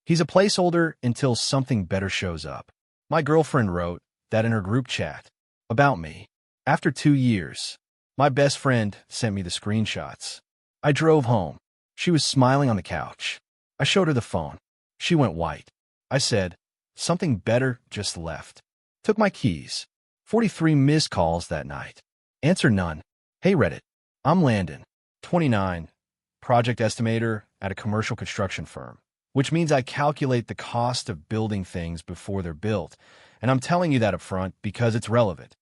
He's a placeholder until something better shows up. My girlfriend wrote that in her group chat about me. After 2 years, my best friend sent me the screenshots. I drove home. She was smiling on the couch. I showed her the phone. She went white. I said, something better just left. Took my keys. 43 missed calls that night. Answer none. Hey Reddit. I'm Landon, 29, project estimator at a commercial construction firm, which means I calculate the cost of building things before they're built, and I'm telling you that up front because it's relevant.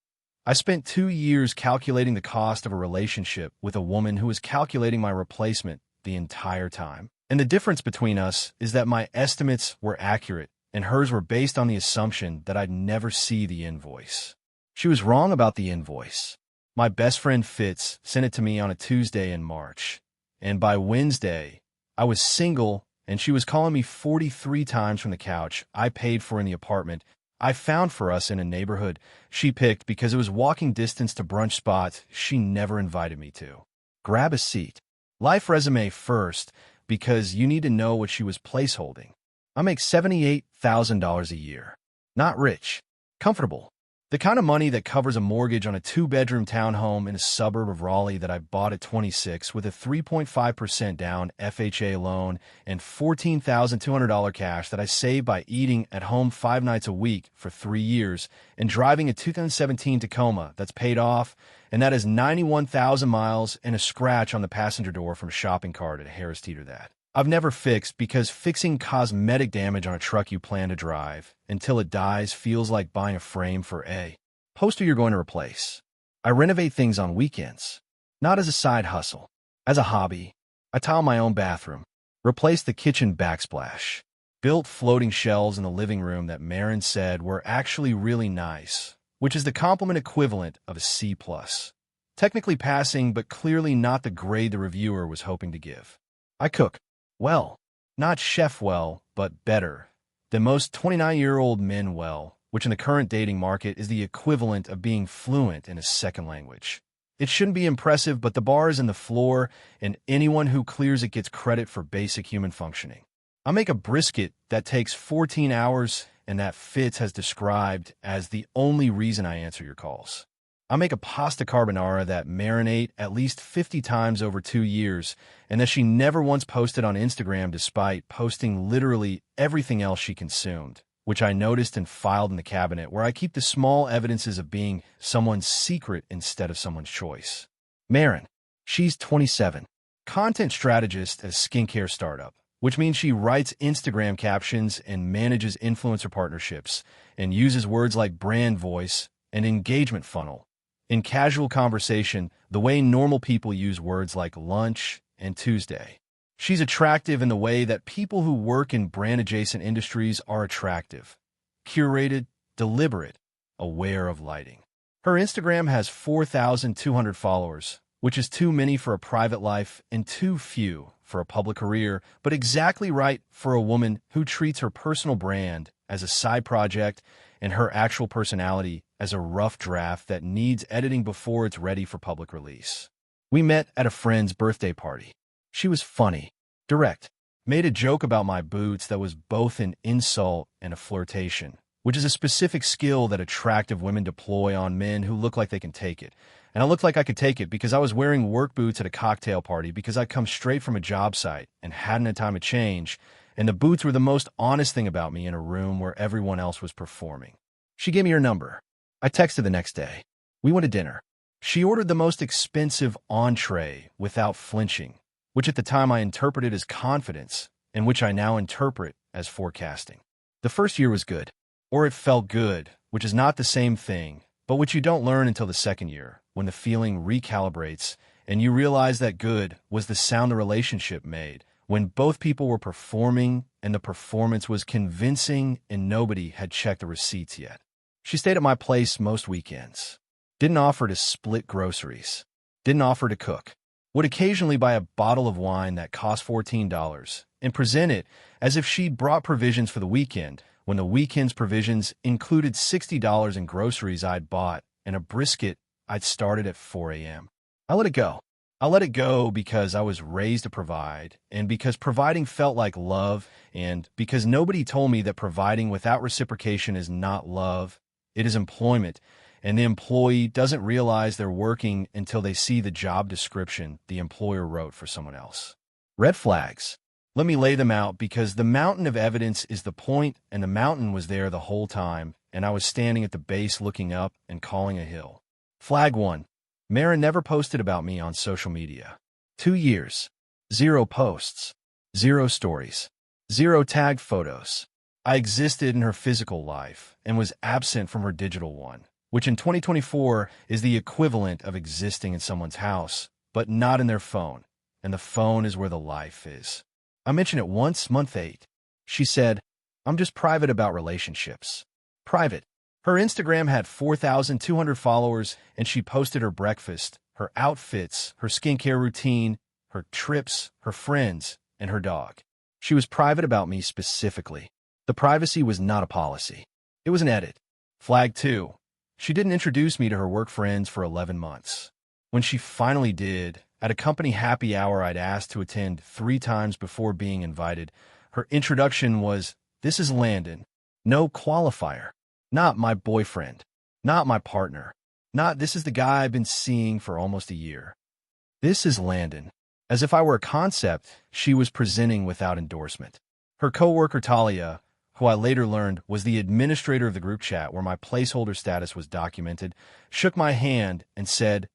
I spent 2 years calculating the cost of a relationship with a woman who was calculating my replacement the entire time. And the difference between us is that my estimates were accurate and hers were based on the assumption that I'd never see the invoice. She was wrong about the invoice. My best friend Fitz sent it to me on a Tuesday in March, and by Wednesday, I was single and she was calling me 43 times from the couch I paid for in the apartment I found for us in a neighborhood she picked because it was walking distance to brunch spots she never invited me to. Grab a seat. Life resume first, because you need to know what she was placeholding. I make $78,000 a year. Not rich. Comfortable. The kind of money that covers a mortgage on a 2-bedroom townhome in a suburb of Raleigh that I bought at 26 with a 3.5% down FHA loan and $14,200 cash that I saved by eating at home 5 nights a week for 3 years and driving a 2017 Tacoma that's paid off, and that is 91,000 miles and a scratch on the passenger door from a shopping cart at Harris Teeter that I've never fixed, because fixing cosmetic damage on a truck you plan to drive until it dies feels like buying a frame for a poster you're going to replace. I renovate things on weekends, not as a side hustle, as a hobby. I tile my own bathroom, replace the kitchen backsplash, built floating shelves in the living room that Marin said were actually really nice, which is the compliment equivalent of a C+. Technically passing, but clearly not the grade the reviewer was hoping to give. I cook. Well, not chef well, but better than most 29-year-old men well, which in the current dating market is the equivalent of being fluent in a second language. It shouldn't be impressive, but the bar is in the floor, and anyone who clears it gets credit for basic human functioning. I make a brisket that takes 14 hours and that Fitz has described as the only reason I answer your calls. I make a pasta carbonara that marinate at least 50 times over 2 years, and that she never once posted on Instagram despite posting literally everything else she consumed, which I noticed and filed in the cabinet where I keep the small evidences of being someone's secret instead of someone's choice. Marin, she's 27, content strategist at a skincare startup, which means she writes Instagram captions and manages influencer partnerships and uses words like brand voice and engagement funnel in casual conversation the way normal people use words like lunch and Tuesday. She's attractive in the way that people who work in brand-adjacent industries are attractive. Curated, deliberate, aware of lighting. Her Instagram has 4,200 followers, which is too many for a private life and too few for a public career, but exactly right for a woman who treats her personal brand as a side project and her actual personality as a rough draft that needs editing before it's ready for public release. We met at a friend's birthday party. She was funny, direct, made a joke about my boots that was both an insult and a flirtation, which is a specific skill that attractive women deploy on men who look like they can take it. And I looked like I could take it because I was wearing work boots at a cocktail party because I'd come straight from a job site and hadn't had time to change, and the boots were the most honest thing about me in a room where everyone else was performing. She gave me her number. I texted the next day. We went to dinner. She ordered the most expensive entree without flinching, which at the time I interpreted as confidence, and which I now interpret as forecasting. The first year was good, or it felt good, which is not the same thing, but which you don't learn until the second year, when the feeling recalibrates and you realize that good was the sound the relationship made, when both people were performing and the performance was convincing and nobody had checked the receipts yet. She stayed at my place most weekends. Didn't offer to split groceries. Didn't offer to cook. Would occasionally buy a bottle of wine that cost $14 and present it as if she'd brought provisions for the weekend, when the weekend's provisions included $60 in groceries I'd bought and a brisket I'd started at 4 a.m. I let it go. I let it go because I was raised to provide, and because providing felt like love, and because nobody told me that providing without reciprocation is not love, it is employment, and the employee doesn't realize they're working until they see the job description the employer wrote for someone else. Red flags. Let me lay them out because the mountain of evidence is the point, and the mountain was there the whole time, and I was standing at the base looking up and calling a hill. Flag 1. Mara never posted about me on social media. 2 years. 0 posts. 0 stories. 0 tagged photos. I existed in her physical life and was absent from her digital one, which in 2024 is the equivalent of existing in someone's house, but not in their phone, and the phone is where the life is. I mentioned it once, month 8. She said, "I'm just private about relationships." Private. Her Instagram had 4,200 followers, and she posted her breakfast, her outfits, her skincare routine, her trips, her friends, and her dog. She was private about me specifically. The privacy was not a policy. It was an edit. Flag 2. She didn't introduce me to her work friends for 11 months. When she finally did, at a company happy hour I'd asked to attend 3 times before being invited, her introduction was, "This is Landon." No qualifier. Not my boyfriend. Not my partner. Not this is the guy I've been seeing for almost a year. This is Landon. As if I were a concept she was presenting without endorsement. Her coworker Talia, who I later learned was the administrator of the group chat where my placeholder status was documented, shook my hand and said,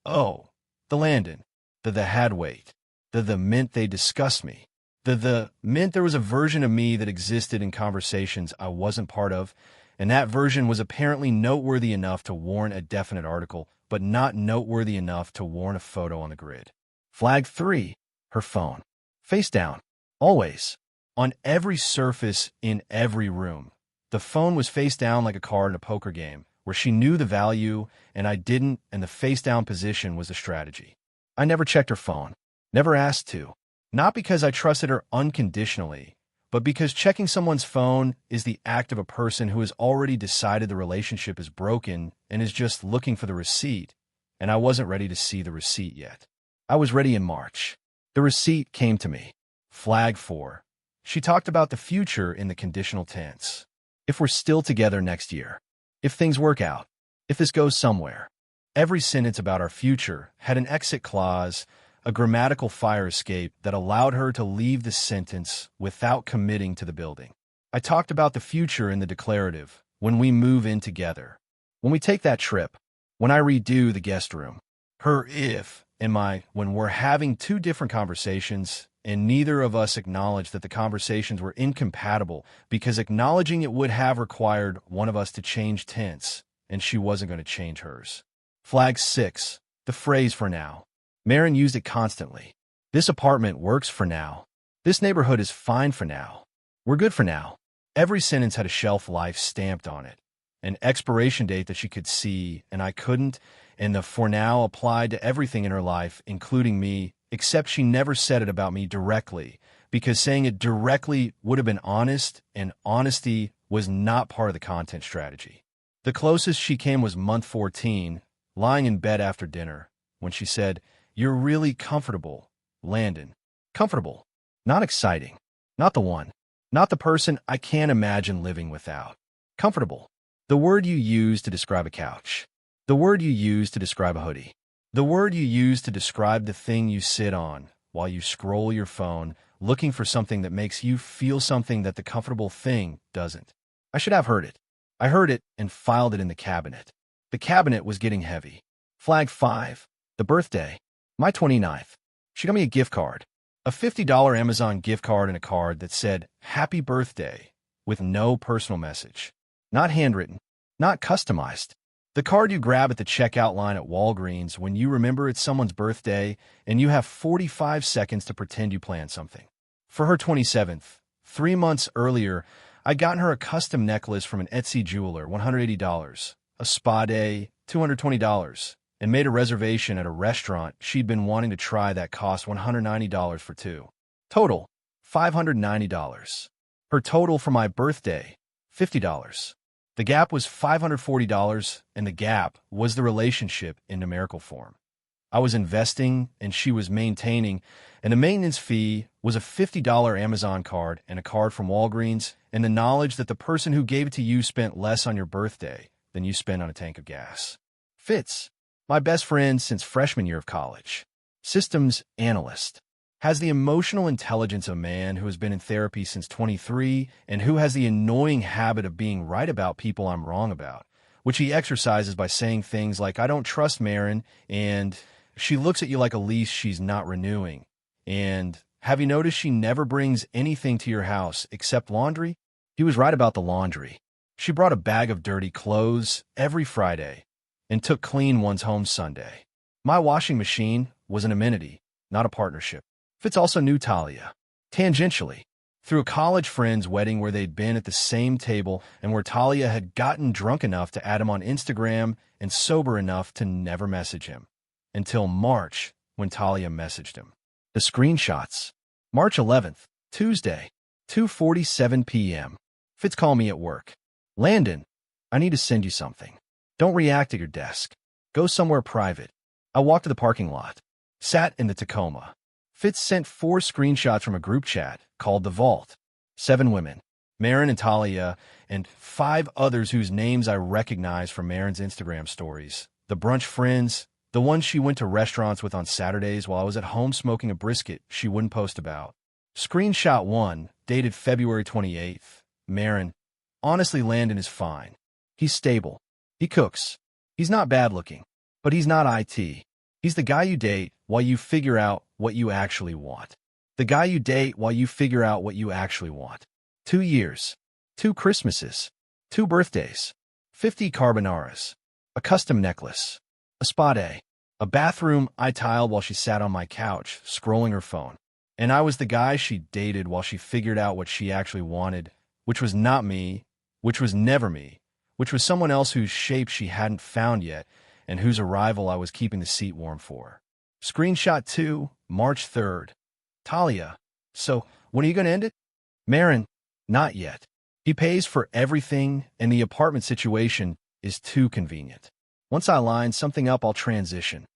"Oh, the Landon. The had weight. The meant they discussed me. The meant there was a version of me that existed in conversations I wasn't part of, and that version was apparently noteworthy enough to warrant a definite article, but not noteworthy enough to warrant a photo on the grid." Flag 3. Her phone. Face down. Always. On every surface in every room. The phone was face down like a card in a poker game, where she knew the value and I didn't, and the face down position was the strategy. I never checked her phone. Never asked to. Not because I trusted her unconditionally, but because checking someone's phone is the act of a person who has already decided the relationship is broken and is just looking for the receipt, and I wasn't ready to see the receipt yet. I was ready in March. The receipt came to me. Flag 4. She talked about the future in the conditional tense. If we're still together next year. If things work out. If this goes somewhere. Every sentence about our future had an exit clause, a grammatical fire escape that allowed her to leave the sentence without committing to the building. I talked about the future in the declarative, when we move in together, when we take that trip, when I redo the guest room. Her if and my when we're having 2 different conversations, and neither of us acknowledged that the conversations were incompatible because acknowledging it would have required one of us to change tense, and she wasn't going to change hers. Flag 6. The phrase "for now." Marin used it constantly. This apartment works for now. This neighborhood is fine for now. We're good for now. Every sentence had a shelf life stamped on it, an expiration date that she could see and I couldn't, and the "for now" applied to everything in her life, including me, except she never said it about me directly, because saying it directly would have been honest, and honesty was not part of the content strategy. The closest she came was month 14, lying in bed after dinner, when she said, "You're really comfortable, Landon." Comfortable. Not exciting. Not the one. Not the person I can't imagine living without. Comfortable. The word you use to describe a couch. The word you use to describe a hoodie. The word you use to describe the thing you sit on while you scroll your phone, looking for something that makes you feel something that the comfortable thing doesn't. I should have heard it. I heard it and filed it in the cabinet. The cabinet was getting heavy. Flag 5. The birthday. My 29th. She got me a gift card. A $50 Amazon gift card and a card that said, "Happy birthday," with no personal message. Not handwritten. Not customized. The card you grab at the checkout line at Walgreens when you remember it's someone's birthday and you have 45 seconds to pretend you planned something. For her 27th, 3 months earlier, I'd gotten her a custom necklace from an Etsy jeweler, $180, a spa day, $220, and made a reservation at a restaurant she'd been wanting to try that cost $190 for 2. Total, $590. Her total for my birthday, $50. The gap was $540, and the gap was the relationship in numerical form. I was investing and she was maintaining, and the maintenance fee was a $50 Amazon card and a card from Walgreens, and the knowledge that the person who gave it to you spent less on your birthday than you spent on a tank of gas. Fitz, my best friend since freshman year of college, systems analyst, has the emotional intelligence of a man who has been in therapy since 23 and who has the annoying habit of being right about people I'm wrong about, which he exercises by saying things like, I don't trust Marin, and she looks at you like a lease she's not renewing, and have you noticed she never brings anything to your house except laundry? He was right about the laundry. She brought a bag of dirty clothes every Friday and took clean ones home Sunday. My washing machine was an amenity, not a partnership. Fitz also knew Talia, tangentially, through a college friend's wedding where they'd been at the same table and where Talia had gotten drunk enough to add him on Instagram and sober enough to never message him. Until March, when Talia messaged him. The screenshots. March 11th, Tuesday, 2:47 p.m. Fitz called me at work. Landon, I need to send you something. Don't react at your desk. Go somewhere private. I walked to the parking lot. Sat in the Tacoma. Fitz sent 4 screenshots from a group chat called The Vault. 7 women, Marin and Talia, and 5 others whose names I recognize from Marin's Instagram stories. The brunch friends, the ones she went to restaurants with on Saturdays while I was at home smoking a brisket she wouldn't post about. Screenshot 1, dated February 28th. Marin, honestly, Landon is fine. He's stable. He cooks. He's not bad looking, but he's not IT. He's the guy you date while you figure out what you actually want. The guy you date while you figure out what you actually want. 2 years, 2 Christmases, 2 birthdays, 50 carbonaras, a custom necklace, a spa day, a bathroom I tiled while she sat on my couch, scrolling her phone. And I was the guy she dated while she figured out what she actually wanted, which was not me, which was never me, which was someone else whose shape she hadn't found yet, and whose arrival I was keeping the seat warm for. Screenshot 2, March 3rd. Talia, so when are you going to end it? Marin, not yet. He pays for everything, and the apartment situation is too convenient. Once I line something up, I'll transition.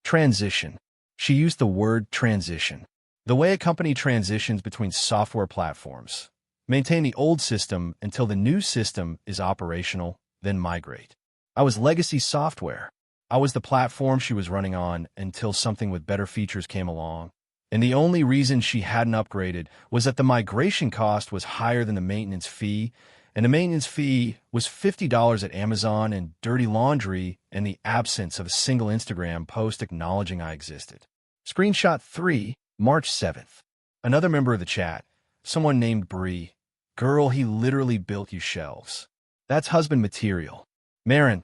Transition. She used the word transition. The way a company transitions between software platforms. Maintain the old system until the new system is operational, then migrate. I was legacy software. I was the platform she was running on until something with better features came along. And the only reason she hadn't upgraded was that the migration cost was higher than the maintenance fee, and the maintenance fee was $50 at Amazon and dirty laundry and the absence of a single Instagram post acknowledging I existed. Screenshot 3, March 7th. Another member of the chat, someone named Bree. Girl, he literally built you shelves. That's husband material. Marin,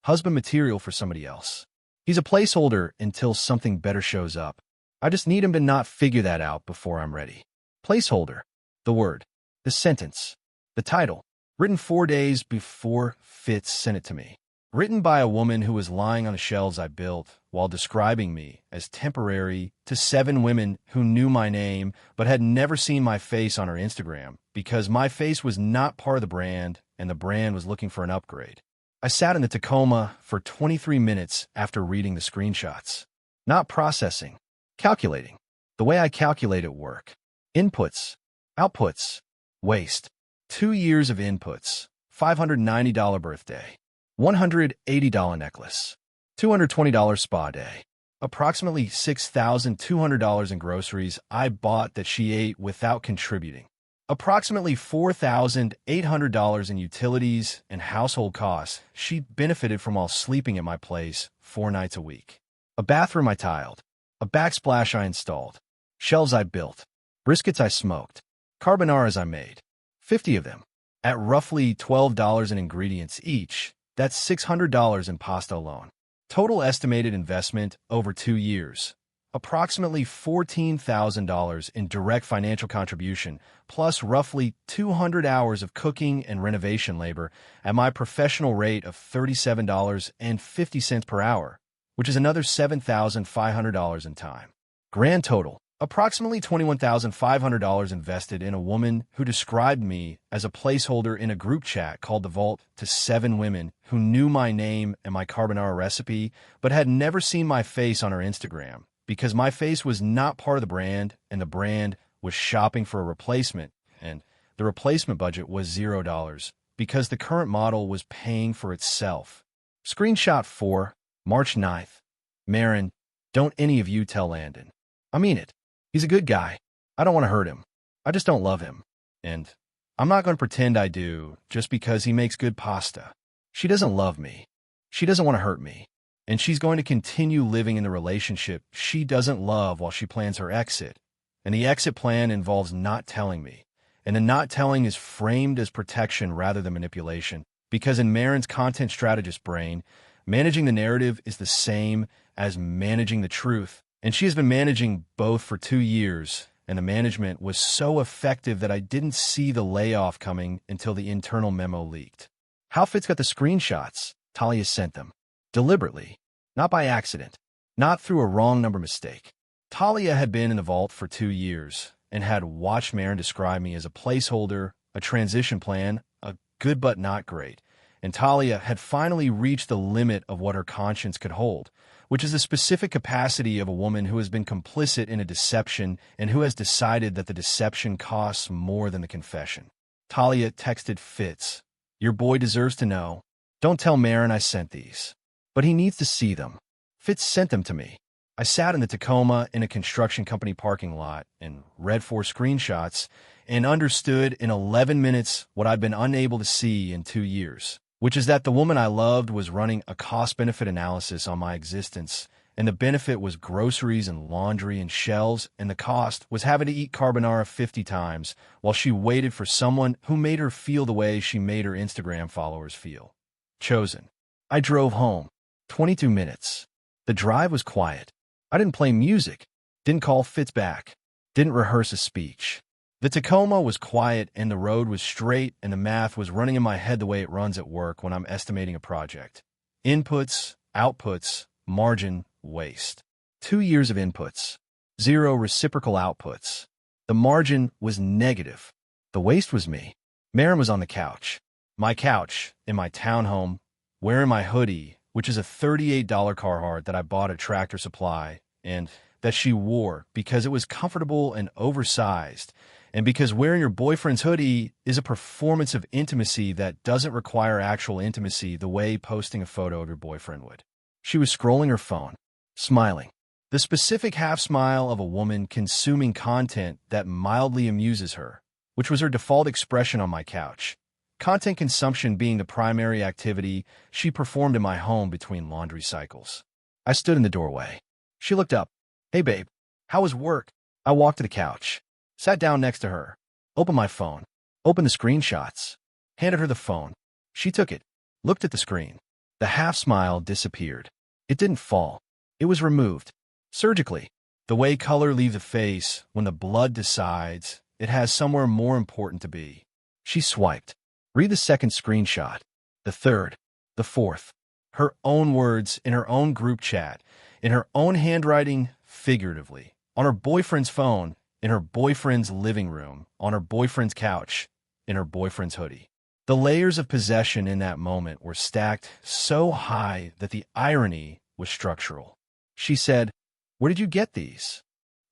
husband material for somebody else. He's a placeholder until something better shows up. I just need him to not figure that out before I'm ready. Placeholder. The word. The sentence. The title. Written 4 days before Fitz sent it to me. Written by a woman who was lying on the shelves I built while describing me as temporary to 7 women who knew my name but had never seen my face on her Instagram because my face was not part of the brand and the brand was looking for an upgrade. I sat in the Tacoma for 23 minutes after reading the screenshots. Not processing. Calculating. The way I calculate at work. Inputs. Outputs. Waste. 2 years of inputs. $590 birthday. $180 necklace. $220 spa day. Approximately $6,200 in groceries I bought that she ate without contributing. Approximately $4,800 in utilities and household costs she benefited from while sleeping at my place 4 nights a week. A bathroom I tiled. A backsplash I installed. Shelves I built. Briskets I smoked. Carbonaras I made. 50 of them. At roughly $12 in ingredients each, that's $600 in pasta alone. Total estimated investment over 2 years. Approximately $14,000 in direct financial contribution, plus roughly 200 hours of cooking and renovation labor at my professional rate of $37.50 per hour, which is another $7,500 in time. Grand total, Approximately $21,500 invested in a woman who described me as a placeholder in a group chat called The Vault to 7 women who knew my name and my carbonara recipe, but had never seen my face on her Instagram because my face was not part of the brand and the brand was shopping for a replacement, and the replacement budget was $0 because the current model was paying for itself. Screenshot 4, March 9th. Marin, don't any of you tell Landon. I mean it. He's a good guy. I don't want to hurt him. I just don't love him. And I'm not going to pretend I do just because he makes good pasta. She doesn't love me. She doesn't want to hurt me. And she's going to continue living in the relationship she doesn't love while she plans her exit. And the exit plan involves not telling me. And the not telling is framed as protection rather than manipulation. Because in Marin's content strategist brain, managing the narrative is the same as managing the truth. And she has been managing both for 2 years, and the management was so effective that I didn't see the layoff coming until the internal memo leaked. How Fitz got the screenshots? Talia sent them. Deliberately. Not by accident. Not through a wrong number mistake. Talia had been in the vault for 2 years and had watched Marin describe me as a placeholder, a transition plan, a good but not great. And Talia had finally reached the limit of what her conscience could hold, which is the specific capacity of a woman who has been complicit in a deception and who has decided that the deception costs more than the confession. Talia texted Fitz, "Your boy deserves to know. Don't tell Marin I sent these. But he needs to see them." Fitz sent them to me. I sat in the Tacoma in a construction company parking lot and read 4 screenshots and understood in 11 minutes what I'd been unable to see in 2 years. Which is that the woman I loved was running a cost-benefit analysis on my existence, and the benefit was groceries and laundry and shelves, and the cost was having to eat carbonara 50 times while she waited for someone who made her feel the way she made her Instagram followers feel. Chosen. I drove home. 22 minutes. The drive was quiet. I didn't play music, didn't call Fitz back, didn't rehearse a speech. The Tacoma was quiet and the road was straight and the math was running in my head the way it runs at work when I'm estimating a project. Inputs, outputs, margin, waste. 2 years of inputs. 0 reciprocal outputs. The margin was negative. The waste was me. Marin was on the couch. My couch, in my townhome, wearing my hoodie, which is a $38 Carhartt that I bought at Tractor Supply, and that she wore because it was comfortable and oversized, and because wearing your boyfriend's hoodie is a performance of intimacy that doesn't require actual intimacy the way posting a photo of your boyfriend would. She was scrolling her phone, smiling. The specific half smile of a woman consuming content that mildly amuses her, which was her default expression on my couch. Content consumption being the primary activity she performed in my home between laundry cycles. I stood in the doorway. She looked up. "Hey, babe. How was work?" I walked to the couch. Sat down next to her, opened my phone, opened the screenshots, handed her the phone. She took it, looked at the screen. The half-smile disappeared. It didn't fall. It was removed. Surgically. The way color leaves the face when the blood decides it has somewhere more important to be. She swiped. Read the second screenshot. The third. The fourth. Her own words in her own group chat, in her own handwriting, figuratively, on her boyfriend's phone, in her boyfriend's living room, on her boyfriend's couch, in her boyfriend's hoodie. The layers of possession in that moment were stacked so high that the irony was structural. She said, "Where did you get these?"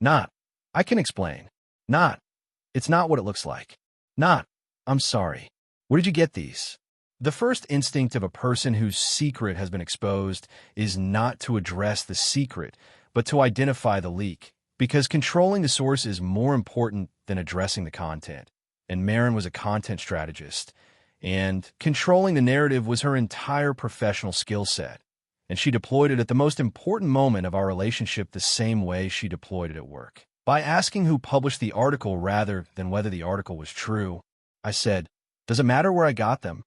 Not, "I can explain." Not, "It's not what it looks like." Not, "I'm sorry. Where did you get these?" The first instinct of a person whose secret has been exposed is not to address the secret, but to identify the leak. Because controlling the source is more important than addressing the content. And Marin was a content strategist. And controlling the narrative was her entire professional skill set. And she deployed it at the most important moment of our relationship the same way she deployed it at work. By asking who published the article rather than whether the article was true, I said, "Does it matter where I got them?"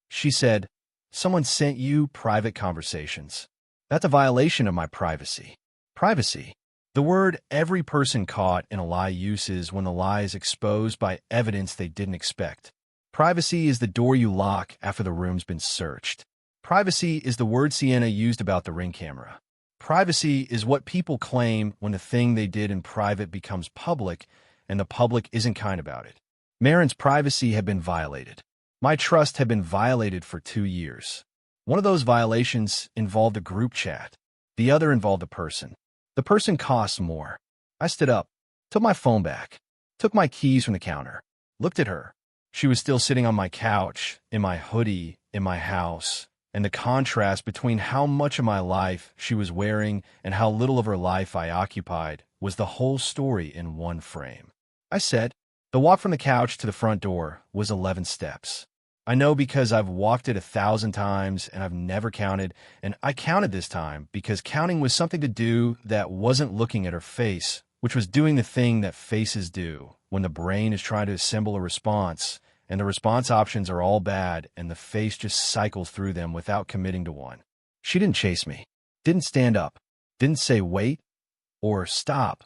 She said, "Someone sent you private conversations." That's a violation of my privacy. Privacy. The word every person caught in a lie uses when the lie is exposed by evidence they didn't expect. Privacy is the door you lock after the room's been searched. Privacy is the word Sienna used about the Ring camera. Privacy is what people claim when the thing they did in private becomes public, and the public isn't kind about it. Marin's privacy had been violated. My trust had been violated for 2 years. One of those violations involved a group chat. The other involved a person. The person costs more. I stood up, took my phone back, took my keys from the counter, looked at her. She was still sitting on my couch, in my hoodie, in my house, and the contrast between how much of my life she was wearing and how little of her life I occupied was the whole story in one frame. I said, the walk from the couch to the front door was 11 steps. I know because I've walked it 1,000 times and I've never counted, and I counted this time because counting was something to do that wasn't looking at her face, which was doing the thing that faces do when the brain is trying to assemble a response, and the response options are all bad and the face just cycles through them without committing to one. She didn't chase me, didn't stand up, didn't say wait, or stop,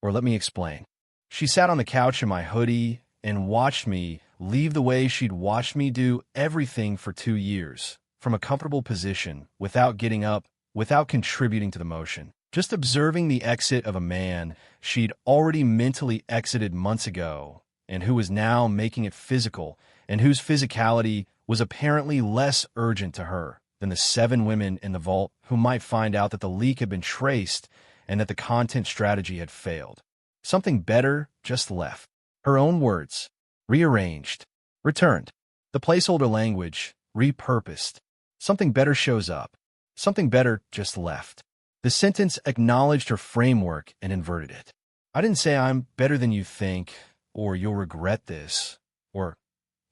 or let me explain. She sat on the couch in my hoodie and watched me leave the way she'd watched me do everything for 2 years, from a comfortable position, without getting up, without contributing to the motion, just observing the exit of a man she'd already mentally exited months ago, and who was now making it physical, and whose physicality was apparently less urgent to her than the 7 women in the vault who might find out that the leak had been traced and that the content strategy had failed. Something better just left. Her own words. Rearranged. Returned. The placeholder language. Repurposed. Something better shows up. Something better just left. The sentence acknowledged her framework and inverted it. I didn't say I'm better than you think, or you'll regret this, or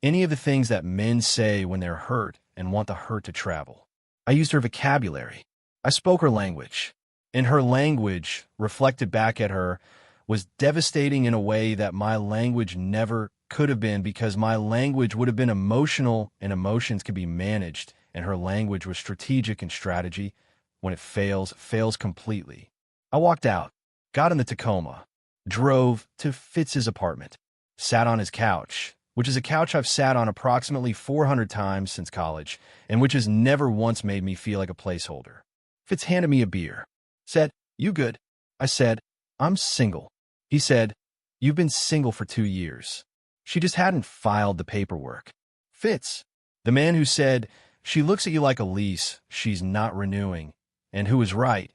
any of the things that men say when they're hurt and want the hurt to travel. I used her vocabulary. I spoke her language. And her language, reflected back at her, was devastating in a way that my language never could have been, because my language would have been emotional and emotions could be managed, and her language was strategic and strategy. When it fails completely. I walked out, got in the Tacoma, drove to Fitz's apartment, sat on his couch, which is a couch I've sat on approximately 400 times since college, and which has never once made me feel like a placeholder. Fitz handed me a beer, said, "You good?" I said, "I'm single." He said, "You've been single for 2 years." She just hadn't filed the paperwork. Fitz, the man who said, "She looks at you like a lease she's not renewing," and who was right,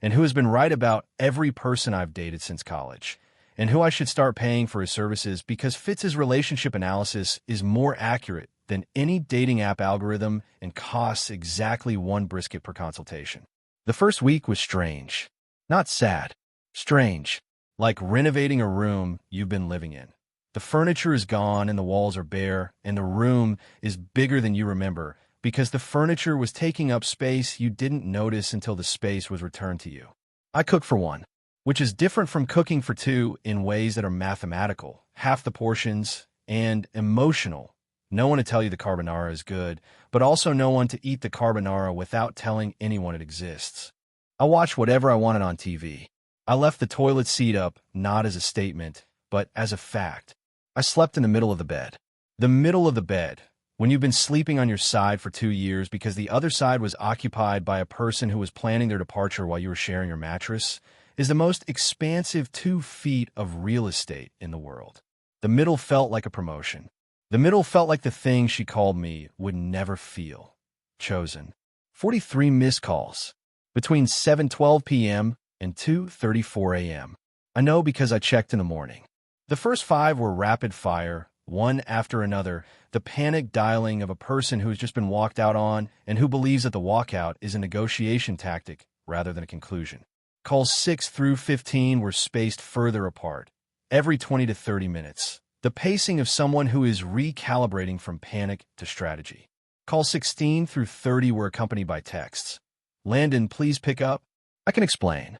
and who has been right about every person I've dated since college, and who I should start paying for his services because Fitz's relationship analysis is more accurate than any dating app algorithm and costs exactly 1 brisket per consultation. The first week was strange. Not sad. Strange. Like renovating a room you've been living in. The furniture is gone and the walls are bare, and the room is bigger than you remember, because the furniture was taking up space you didn't notice until the space was returned to you. I cook for 1, which is different from cooking for 2 in ways that are mathematical, half the portions, and emotional. No one to tell you the carbonara is good, but also no one to eat the carbonara without telling anyone it exists. I watched whatever I wanted on TV. I left the toilet seat up, not as a statement, but as a fact. I slept in the middle of the bed. The middle of the bed. When you've been sleeping on your side for 2 years because the other side was occupied by a person who was planning their departure while you were sharing your mattress, is the most expansive 2 feet of real estate in the world. The middle felt like a promotion. The middle felt like the thing she called me would never feel. Chosen. 43 missed calls. Between 7:12 p.m. and 2:34 a.m. I know because I checked in the morning. The first 5 were rapid fire, one after another, the panic dialing of a person who's just been walked out on and who believes that the walkout is a negotiation tactic rather than a conclusion. Calls 6 through 15 were spaced further apart, every 20 to 30 minutes. The pacing of someone who is recalibrating from panic to strategy. Calls 16 through 30 were accompanied by texts. "Landon, please pick up." I can explain.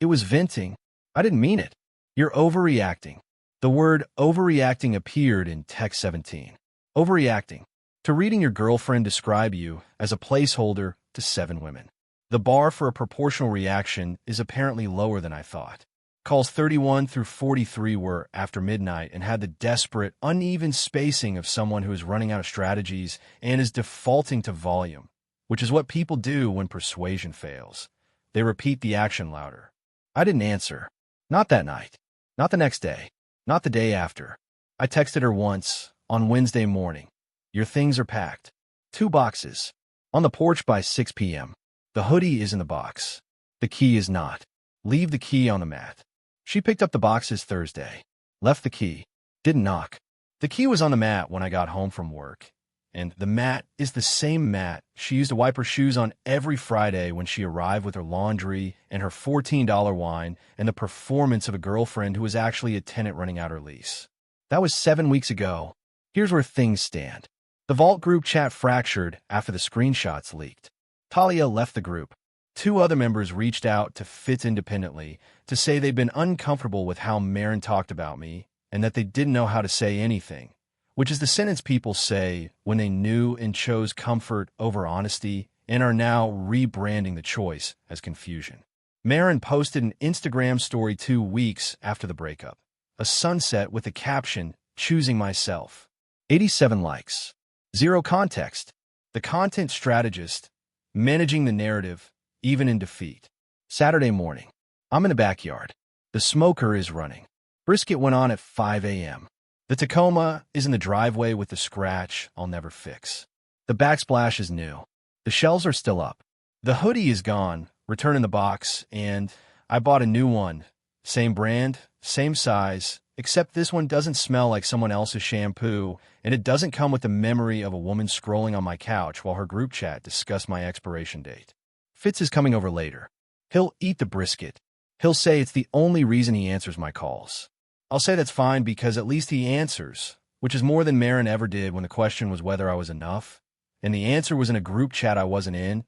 It was venting. I didn't mean it. "You're overreacting." The word overreacting appeared in text 17. Overreacting. To reading your girlfriend describe you as a placeholder to 7 women. The bar for a proportional reaction is apparently lower than I thought. Calls 31 through 43 were after midnight and had the desperate, uneven spacing of someone who is running out of strategies and is defaulting to volume, which is what people do when persuasion fails. They repeat the action louder. I didn't answer. Not that night. Not the next day. Not the day after. I texted her once, on Wednesday morning. Your things are packed. 2 boxes. On the porch by 6 p.m. The hoodie is in the box. The key is not. Leave the key on the mat. She picked up the boxes Thursday. Left the key. Didn't knock. The key was on the mat when I got home from work. And the mat is the same mat she used to wipe her shoes on every Friday when she arrived with her laundry and her $14 wine and the performance of a girlfriend who was actually a tenant running out her lease. That was 7 weeks ago. Here's where things stand. The Vault group chat fractured after the screenshots leaked. Talia left the group. 2 other members reached out to Fitz independently to say they'd been uncomfortable with how Marin talked about me and that they didn't know how to say anything, which is the sentence people say when they knew and chose comfort over honesty and are now rebranding the choice as confusion. Marin posted an Instagram story 2 weeks after the breakup, a sunset with the caption, "Choosing myself." 87 likes. 0 context. The content strategist, managing the narrative, even in defeat. Saturday morning. I'm in the backyard. The smoker is running. Brisket went on at 5 a.m. The Tacoma is in the driveway with the scratch I'll never fix. The backsplash is new. The shelves are still up. The hoodie is gone, returned in the box, and I bought a new one. Same brand, same size, except this one doesn't smell like someone else's shampoo, and it doesn't come with the memory of a woman scrolling on my couch while her group chat discussed my expiration date. Fitz is coming over later. He'll eat the brisket. He'll say it's the only reason he answers my calls. I'll say that's fine because at least he answers, which is more than Marin ever did when the question was whether I was enough. And the answer was in a group chat I wasn't in,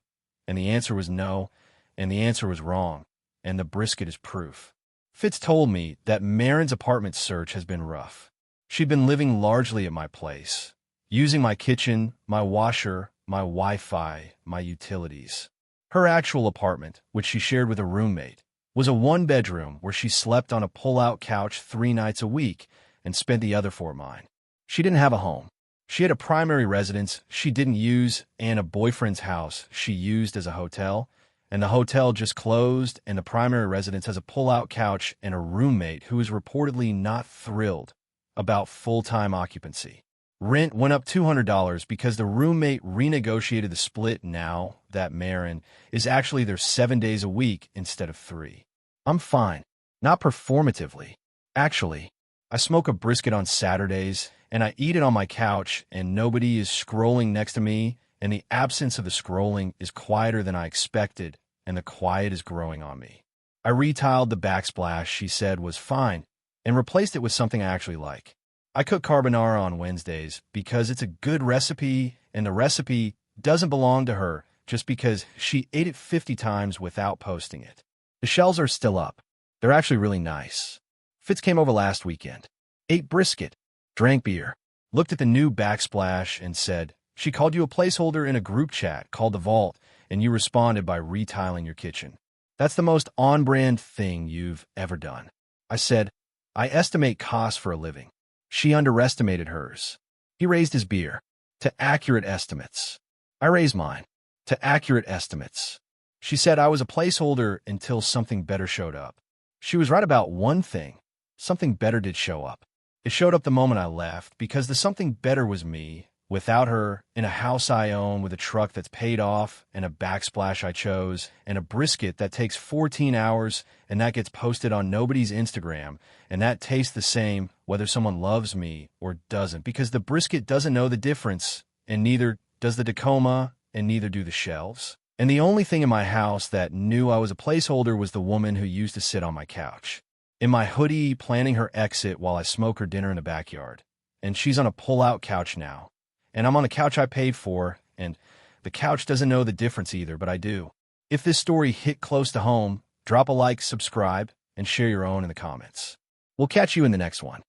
and the answer was no, and the answer was wrong, and the brisket is proof. Fitz told me that Marin's apartment search has been rough. She'd been living largely at my place, using my kitchen, my washer, my Wi-Fi, my utilities. Her actual apartment, which she shared with a roommate, was a 1-bedroom where she slept on a pull-out couch 3 nights a week and spent the other 4 mine. She didn't have a home. She had a primary residence she didn't use and a boyfriend's house she used as a hotel, and the hotel just closed, and the primary residence has a pull-out couch and a roommate who is reportedly not thrilled about full-time occupancy. Rent went up $200 because the roommate renegotiated the split now that Marin is actually there 7 days a week instead of 3. I'm fine. Not performatively. Actually, I smoke a brisket on Saturdays, and I eat it on my couch, and nobody is scrolling next to me, and the absence of the scrolling is quieter than I expected, and the quiet is growing on me. I retiled the backsplash she said was fine, and replaced it with something I actually like. I cook carbonara on Wednesdays because it's a good recipe, and the recipe doesn't belong to her just because she ate it 50 times without posting it. The shelves are still up. They're actually really nice. Fitz came over last weekend. Ate brisket. Drank beer. Looked at the new backsplash and said, "She called you a placeholder in a group chat called The Vault, and you responded by retiling your kitchen. That's the most on-brand thing you've ever done." I said, "I estimate costs for a living." She underestimated hers. He raised his beer. To accurate estimates. I raised mine. To accurate estimates. She said I was a placeholder until something better showed up. She was right about one thing. Something better did show up. It showed up the moment I left because the something better was me, without her, in a house I own with a truck that's paid off and a backsplash I chose and a brisket that takes 14 hours and that gets posted on nobody's Instagram and that tastes the same whether someone loves me or doesn't because the brisket doesn't know the difference and neither does the Tacoma and neither do the shelves. And the only thing in my house that knew I was a placeholder was the woman who used to sit on my couch. In my hoodie, planning her exit while I smoke her dinner in the backyard. And she's on a pull-out couch now. And I'm on the couch I paid for, and the couch doesn't know the difference either, but I do. If this story hit close to home, drop a like, subscribe, and share your own in the comments. We'll catch you in the next one.